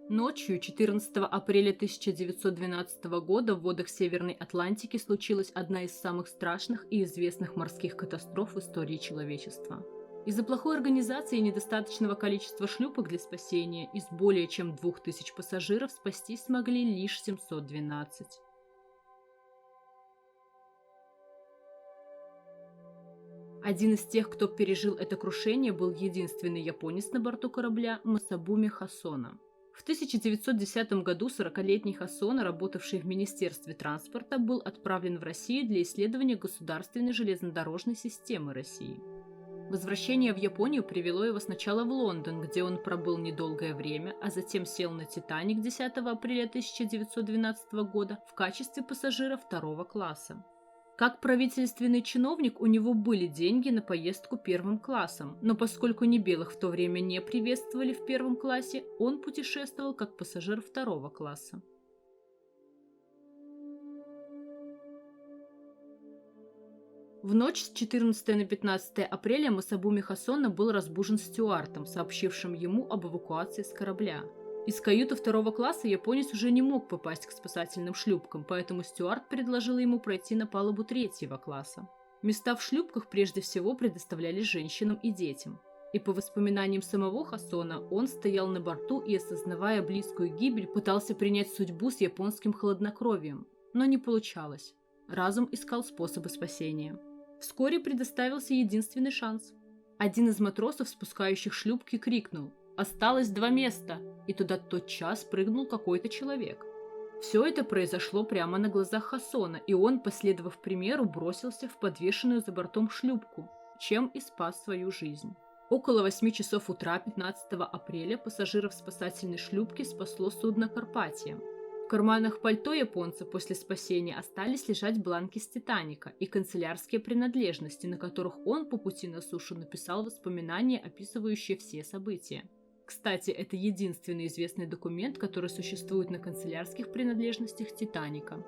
Ночью 14 апреля 1912 года в водах Северной Атлантики случилась одна из самых страшных и известных морских катастроф в истории человечества. Из-за плохой организации и недостаточного количества шлюпок для спасения из более чем 2000 пассажиров спастись смогли лишь 712. Один из тех, кто пережил это крушение, был единственный японец на борту корабля Масабуми Хосона. В 1910 году 40-летний Хосона, работавший в Министерстве транспорта, был отправлен в Россию для исследования государственной железнодорожной системы России. Возвращение в Японию привело его сначала в Лондон, где он пробыл недолгое время, а затем сел на «Титаник» 10 апреля 1912 года в качестве пассажира второго класса. Как правительственный чиновник у него были деньги на поездку первым классом, но поскольку ни белых в то время не приветствовали в первом классе, он путешествовал как пассажир второго класса. В ночь с 14 на 15 апреля Масабуми Хосона был разбужен стюардом, сообщившим ему об эвакуации с корабля. Из каюты второго класса японец уже не мог попасть к спасательным шлюпкам, поэтому стюард предложил ему пройти на палубу третьего класса. Места в шлюпках прежде всего предоставлялись женщинам и детям. И по воспоминаниям самого Хосона, он стоял на борту и, осознавая близкую гибель, пытался принять судьбу с японским хладнокровием. Но не получалось. Разум искал способы спасения. Вскоре предоставился единственный шанс. Один из матросов, спускающих шлюпки, крикнул: «Осталось 2 места!» И туда тотчас прыгнул какой-то человек. Все это произошло прямо на глазах Хосона, и он, последовав примеру, бросился в подвешенную за бортом шлюпку, чем и спас свою жизнь. Около 8 часов утра 15 апреля пассажиров спасательной шлюпки спасло судно «Карпатия». В карманах пальто японца после спасения остались лежать бланки с «Титаника» и канцелярские принадлежности, на которых он по пути на сушу написал воспоминания, описывающие все события. Кстати, это единственный известный документ, который существует на канцелярских принадлежностях «Титаника».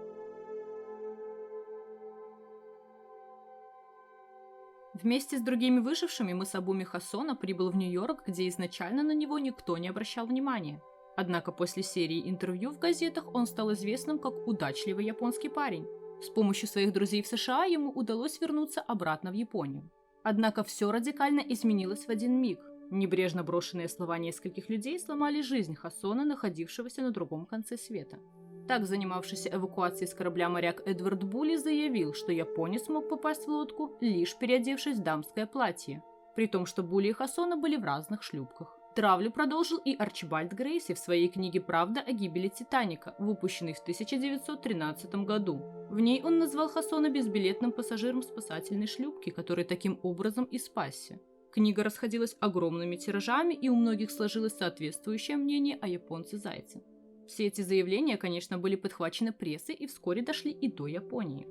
Вместе с другими выжившими Масабуми Хосона прибыл в Нью-Йорк, где изначально на него никто не обращал внимания. Однако после серии интервью в газетах он стал известным как удачливый японский парень. С помощью своих друзей в США ему удалось вернуться обратно в Японию. Однако все радикально изменилось в один миг. Небрежно брошенные слова нескольких людей сломали жизнь Хосона, находившегося на другом конце света. Так, занимавшийся эвакуацией с корабля моряк Эдвард Булли заявил, что японец мог попасть в лодку, лишь переодевшись в дамское платье, при том, что Булли и Хосона были в разных шлюпках. Травлю продолжил и Арчибальд Грейси в своей книге «Правда о гибели Титаника», выпущенной в 1913 году. В ней он назвал Хосона безбилетным пассажиром спасательной шлюпки, который таким образом и спасся. Книга расходилась огромными тиражами, и у многих сложилось соответствующее мнение о японце-зайце. Все эти заявления, конечно, были подхвачены прессой и вскоре дошли и до Японии.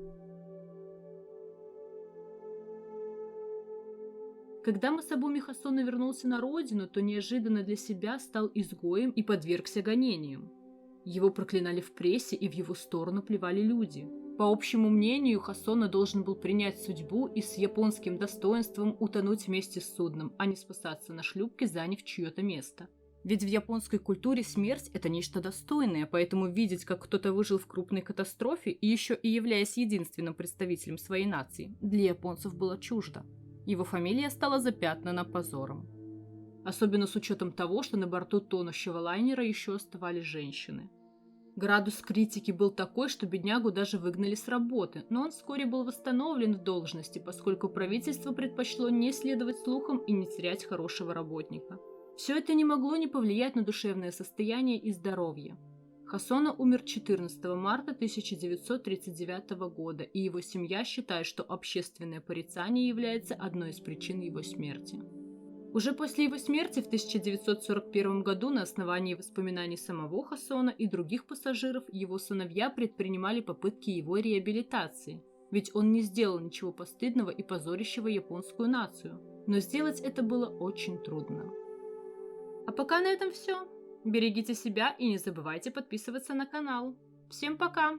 Когда Масабуми Хосона вернулся на родину, то неожиданно для себя стал изгоем и подвергся гонениям. Его проклинали в прессе, и в его сторону плевали люди. По общему мнению, Хосона должен был принять судьбу и с японским достоинством утонуть вместе с судном, а не спасаться на шлюпке, заняв чье-то место. Ведь в японской культуре смерть – это нечто достойное, поэтому видеть, как кто-то выжил в крупной катастрофе, и еще и являясь единственным представителем своей нации, для японцев было чуждо. Его фамилия стала запятнана позором. Особенно с учетом того, что на борту тонущего лайнера еще оставались женщины. Градус критики был такой, что беднягу даже выгнали с работы, но он вскоре был восстановлен в должности, поскольку правительство предпочло не следовать слухам и не терять хорошего работника. Все это не могло не повлиять на душевное состояние и здоровье. Хосона умер 14 марта 1939 года, и его семья считает, что общественное порицание является одной из причин его смерти. Уже после его смерти в 1941 году на основании воспоминаний самого Хосона и других пассажиров его сыновья предпринимали попытки его реабилитации, ведь он не сделал ничего постыдного и позорящего японскую нацию, но сделать это было очень трудно. А пока на этом все. Берегите себя и не забывайте подписываться на канал. Всем пока!